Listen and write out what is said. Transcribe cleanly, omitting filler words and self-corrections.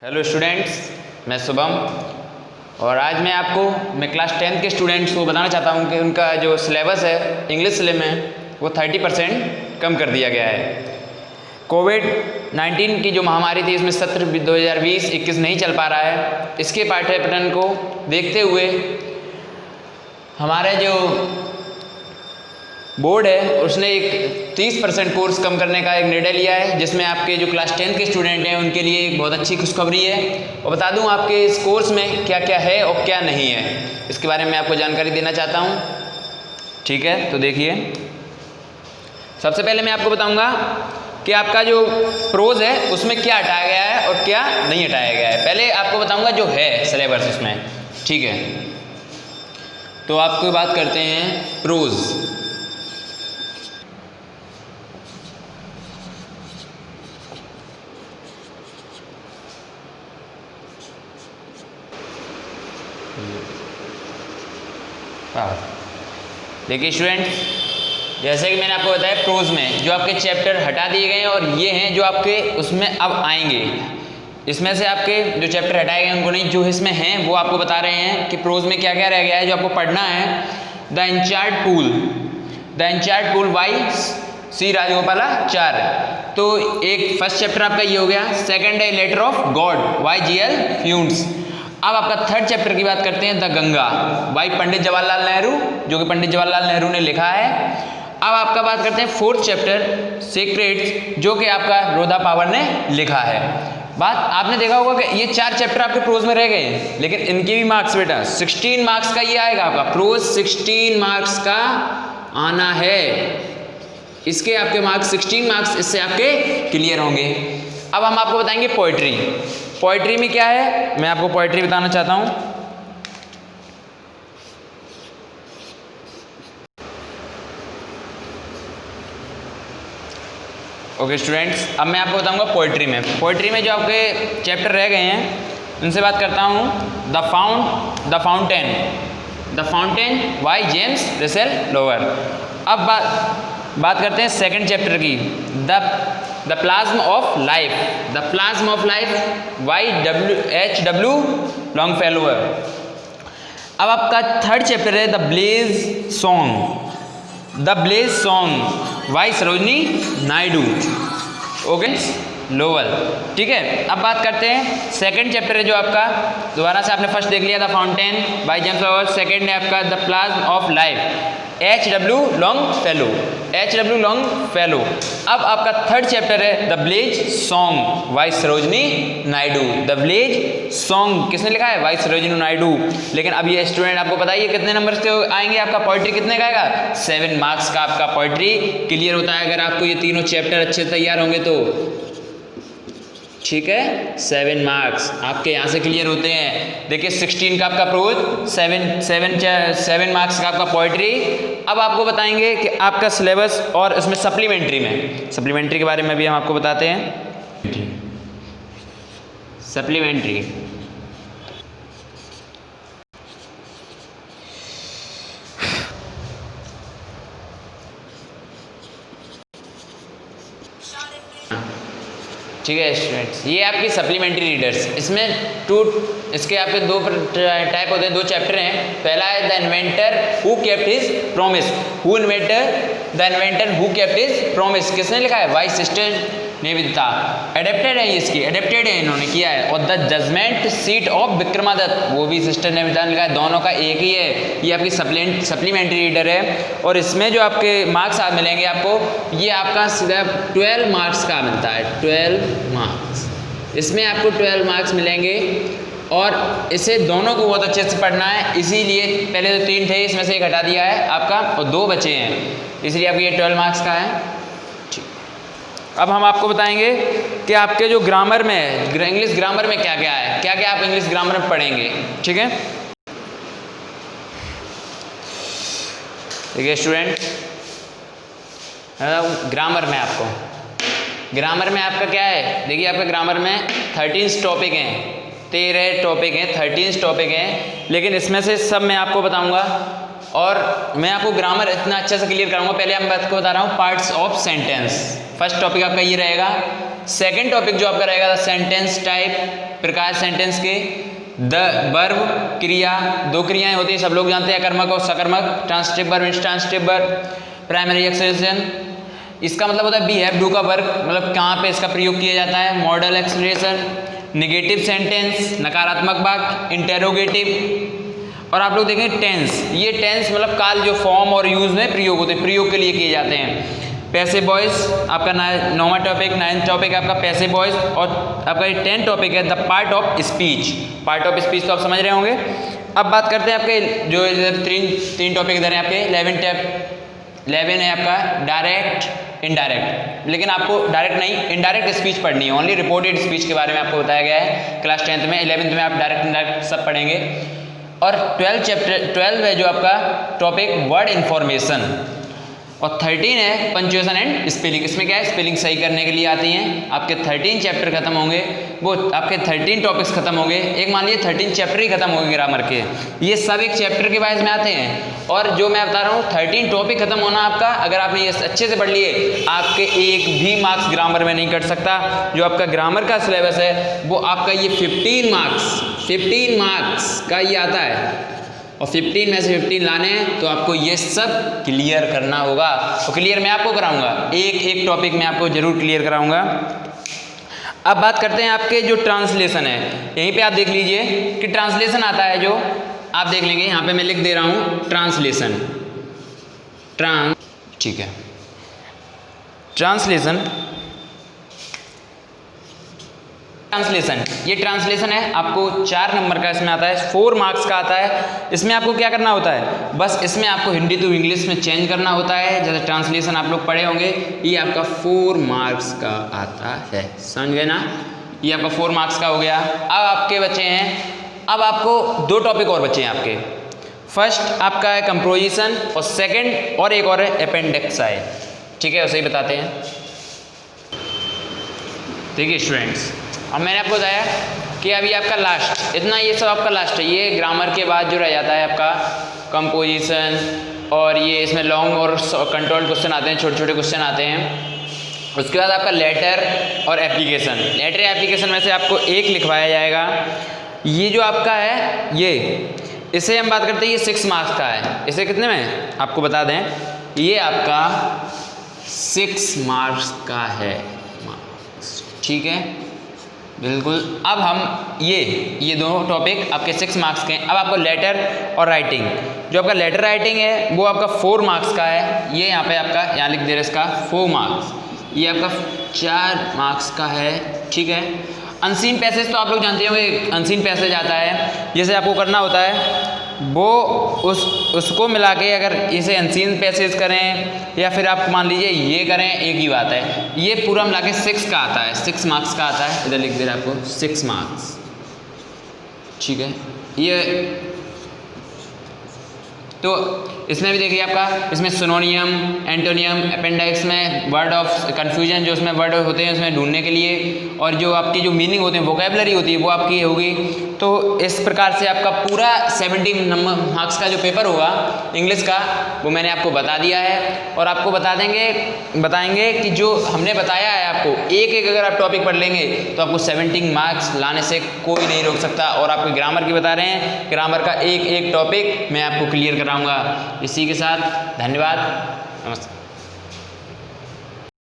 Hello students, मैं शुभम और आज मैं क्लास 10 के स्टूडेंट्स को बताना चाहता हूं कि उनका जो सिलेबस है इंग्लिश सिलेबस में वो 30% कम कर दिया गया है। कोविड-19 की जो महामारी थी इसमें सत्र 2020-21 नहीं चल पा रहा है। इसके पाठ्य पैटर्न को देखते हुए हमारे जो बोर्ड है उसने एक 30% कोर्स कम करने का एक निर्णय लिया है, जिसमें आपके जो क्लास 10 के स्टूडेंट हैं उनके लिए एक बहुत अच्छी खुशखबरी है। और बता दूं आपके इस कोर्स में क्या क्या है और क्या नहीं है, इसके बारे में आपको जानकारी देना चाहता हूं। ठीक है, तो देखिए, सबसे पहले मैं आपको बताऊंगा कि आपका जो प्रोज है उसमें क्या हटाया गया है और क्या नहीं हटाया गया है। पहले आपको बताऊँगा जो है सिलेबस उसमें। ठीक है, तो आपको बात करते हैं प्रोज। देखिए स्टूडेंट, जैसे कि मैंने आपको बताया प्रोज में जो आपके चैप्टर हटा दिए गए हैं और ये हैं जो आपके उसमें अब आएंगे। इसमें से आपके जो चैप्टर हटाए गए उनको नहीं, जो इसमें हैं वो आपको बता रहे हैं कि प्रोज में क्या क्या रह गया है जो आपको पढ़ना है। द इंचार्ट पूल बाई सी राजगोपालाचार्य। तो एक फर्स्ट चैप्टर आपका ये हो गया। सेकंड है letter of God by GL. Humes. अब आपका थर्ड चैप्टर की बात करते हैं, द गंगा बाई पंडित जवाहरलाल नेहरू, जो कि पंडित जवाहरलाल नेहरू ने लिखा है। अब आपका बात करते हैं फोर्थ चैप्टर सीक्रेट्स, जो कि आपका रोधा पावर ने लिखा है। बात आपने देखा होगा कि ये 4 चैप्टर आपके प्रोज में रह गए, लेकिन इनके भी मार्क्स बेटा 16 मार्क्स का ये आएगा आपका प्रोज। 16 मार्क्स का आना है, इसके आपके मार्क्स 16 मार्क्स इससे आपके क्लियर होंगे। अब हम आपको बताएंगे पोइट्री में क्या है, मैं आपको पोइट्री बताना चाहता हूं। ओके स्टूडेंट्स, अब मैं आपको बताऊंगा पोइट्री में जो आपके चैप्टर रह गए हैं उनसे बात करता हूं। The fountain by James Russell Lowell. अब बात करते हैं सेकंड चैप्टर की, the psalm of life by H.W. Longfellow. अब आपका थर्ड चैप्टर है the blaze song by Sarojini Naidu. Okay Lowell. ठीक है, अब बात करते हैं सेकंड चैप्टर है जो आपका, दोबारा से आपने फर्स्ट देख लिया था fountain by James Lowell. Second है आपका the psalm of life H.W. Longfellow. अब आपका थर्ड चैप्टर है the blaze song by Sarojini Naidu. The blaze song किसने लिखा है? बाई सरोजनी नायडू। लेकिन अब ये स्टूडेंट आपको बताइए कितने नंबर से आएंगे, आपका पोइट्री कितने का आएगा? 7 मार्क्स का आपका पोइट्री क्लियर होता है अगर आपको ये तीनों चैप्टर अच्छे तैयार होंगे तो। ठीक है, 7 मार्क्स आपके यहाँ से क्लियर होते हैं। देखिए 16 का आपका प्रोज, 7 मार्क्स का आपका पोइट्री। अब आपको बताएंगे कि आपका सिलेबस और इसमें सप्लीमेंट्री के बारे में भी हम आपको बताते हैं। सप्लीमेंट्री ठीक है स्टूडेंट्स, ये आपकी सप्लीमेंट्री रीडर्स। इसमें इसके आपके 2 टाइप होते हैं, 2 चैप्टर हैं। पहला है the inventor who kept his promise. किसने लिखा है? Y sister Nivedita. एडेप्टेड है इन्होंने किया है। और the judgement seat of Vikramaditya, वो भी सिस्टर निवेदिता ने लिखा है। दोनों का एक ही है। ये आपकी सप्लीमेंट्री रीडर है। और इसमें जो आपके मार्क्स आप मिलेंगे आपको, ये आपका सीधा 12 मार्क्स का मिलता है। 12 मार्क्स, इसमें आपको 12 मार्क्स मिलेंगे। और इसे दोनों को बहुत अच्छे से पढ़ना है, इसीलिए पहले तो 3 थे, इसमें से एक हटा दिया है आपका और 2 बचे हैं, इसलिए आपके ये 12 मार्क्स का है। अब हम आपको बताएंगे कि आपके जो ग्रामर में, इंग्लिश ग्रामर में क्या क्या है, क्या क्या आप इंग्लिश ग्रामर में पढ़ेंगे। ठीक है, देखिए स्टूडेंट, ग्रामर में आपका क्या है? देखिए आपका ग्रामर में 13 टॉपिक हैं, 13 टॉपिक हैं, 13 टॉपिक हैं, लेकिन इसमें से सब मैं आपको बताऊंगा और मैं आपको ग्रामर इतना अच्छे से क्लियर कराऊंगा। पहले मैं आपको बता रहा हूँ parts of sentence. First topic आपका ये रहेगा। सेकंड टॉपिक जो आपका रहेगा सेंटेंस टाइप, प्रकार सेंटेंस के। द वर्ब क्रिया, दो क्रियाएं होती हैं, सब लोग जानते हैं, कर्मक और सकर्मक। Transitive verb, intransitive verb, primary expression, इसका मतलब होता है बी हैव डू का वर्क, मतलब कहाँ पे इसका प्रयोग किया जाता है। मॉडल एक्सप्रेशन, नेगेटिव सेंटेंस, नकारात्मक वाक्य, इंटेरोगेटिव। और आप लोग देखें टेंस, ये टेंस मतलब काल जो फॉर्म और यूज में प्रयोग होते हैं, प्रयोग के लिए किए जाते हैं। पैसिव वॉइस आपका 9वां टॉपिक, 9th टॉपिक है आपका पैसिव वॉइस। और आपका ये 10th टॉपिक है the part of speech. Part of speech तो आप समझ रहे होंगे। अब बात करते हैं आपके जो इधर तीन टॉपिक इधर हैं आपके। 11 है आपका डायरेक्ट इनडायरेक्ट, लेकिन आपको डायरेक्ट नहीं इनडायरेक्ट स्पीच पढ़नी है, ओनली रिपोर्टेड स्पीच के बारे में आपको बताया गया है क्लास 10th में। 11th में आप डायरेक्ट इनडायरेक्ट सब पढ़ेंगे। और 12 है जो आपका टॉपिक वर्ड इन्फॉर्मेशन। और 13 है पंक्चुएशन एंड स्पेलिंग। इसमें क्या है, स्पेलिंग सही करने के लिए आती हैं। आपके 13 चैप्टर खत्म होंगे, वो आपके 13 टॉपिक्स खत्म होंगे। एक मान लीजिए 13 चैप्टर ही खत्म होंगे ग्रामर के, ये सब एक चैप्टर के वाइज में आते हैं। और जो मैं बता रहा हूँ 13 टॉपिक खत्म होना आपका, अगर आपने ये अच्छे से पढ़ लिए, आपके एक भी मार्क्स ग्रामर में नहीं कट सकता। जो आपका ग्रामर का सिलेबस है वो आपका ये 15 मार्क्स का ये आता है। और 15 में से 15 लाने हैं तो आपको ये सब क्लियर करना होगा। तो क्लियर मैं आपको कराऊंगा, एक टॉपिक में आपको जरूर क्लियर कराऊंगा। अब बात करते हैं आपके जो ट्रांसलेशन है। यहीं पे आप देख लीजिए कि ट्रांसलेशन आता है, जो आप देख लेंगे यहाँ पे मैं लिख दे रहा हूँ ट्रांसलेशन। ठीक है, ट्रांसलेशन ये ट्रांसलेशन है आपको 4 नंबर का इसमें आता है, 4 मार्क्स का आता है। इसमें आपको क्या करना होता है, बस इसमें आपको हिंदी टू इंग्लिश में चेंज करना होता है। जैसे ट्रांसलेशन आप लोग पढ़े होंगे, ये आपका 4 मार्क्स का आता है, समझ गए ना। ये आपका 4 मार्क्स का हो गया। अब आपके बचे हैं, अब आपको 2 टॉपिक और बचे हैं आपके। फर्स्ट आपका है कंपोजिशन और सेकेंड और एक और है अपेंडिक्स है। ठीक है, उसे ही बताते हैं। देखिए स्टूडेंट्स, अब मैंने आपको बताया कि अभी आपका लास्ट इतना, ये सब आपका लास्ट है। ये ग्रामर के बाद जो रह जाता है आपका कंपोजिशन, और ये इसमें लॉन्ग और कंट्रोल क्वेश्चन आते हैं, छोटे छोटे क्वेश्चन आते हैं। उसके बाद आपका लेटर और एप्लीकेशन। लेटर या एप्लीकेशन में से आपको एक लिखवाया जाएगा। ये जो आपका है ये, इसे हम बात करते हैं, ये 6 मार्क्स का है। इसे कितने में आपको बता दें, ये आपका 6 मार्क्स का है। ठीक है, बिल्कुल। अब हम ये दोनों टॉपिक आपके 6 मार्क्स के हैं। अब आपको लेटर और राइटिंग, जो आपका लेटर राइटिंग है वो आपका 4 मार्क्स का है। ये यहाँ पे आपका यहाँ लिख दे रहे इसका 4 मार्क्स, ये आपका 4 मार्क्स का है। ठीक है, अनसीन पैसेज तो आप लोग जानते होंगे, अनसीन पैसेज आता है। जैसे आपको करना होता है वो उसको मिला के, अगर इसे अनसीन पैसेज करें या फिर आप मान लीजिए ये करें, एक ही बात है। ये पूरा मिला के 6 का आता है, 6 मार्क्स का आता है। इधर लिख दे रहा है आपको 6 मार्क्स। ठीक है, ये तो इसमें भी देखिए आपका, इसमें सिनोनियम, एंटोनियम, अपेंडिक्स में वर्ड ऑफ कन्फ्यूजन, जो उसमें वर्ड होते हैं उसमें ढूंढने के लिए, और जो आपकी जो मीनिंग होते हैं, वोकेबलरी होती है, वो आपकी होगी। तो इस प्रकार से आपका पूरा 70 नंबर मार्क्स का जो पेपर होगा इंग्लिश का, वो मैंने आपको बता दिया है। और आपको बताएंगे कि जो हमने बताया है आपको, एक अगर आप टॉपिक पढ़ लेंगे तो आपको 70 मार्क्स लाने से कोई नहीं रोक सकता। और आपको ग्रामर की बता रहे हैं, ग्रामर का एक टॉपिक मैं आपको क्लियर कराऊंगा। इसी के साथ धन्यवाद, नमस्ते।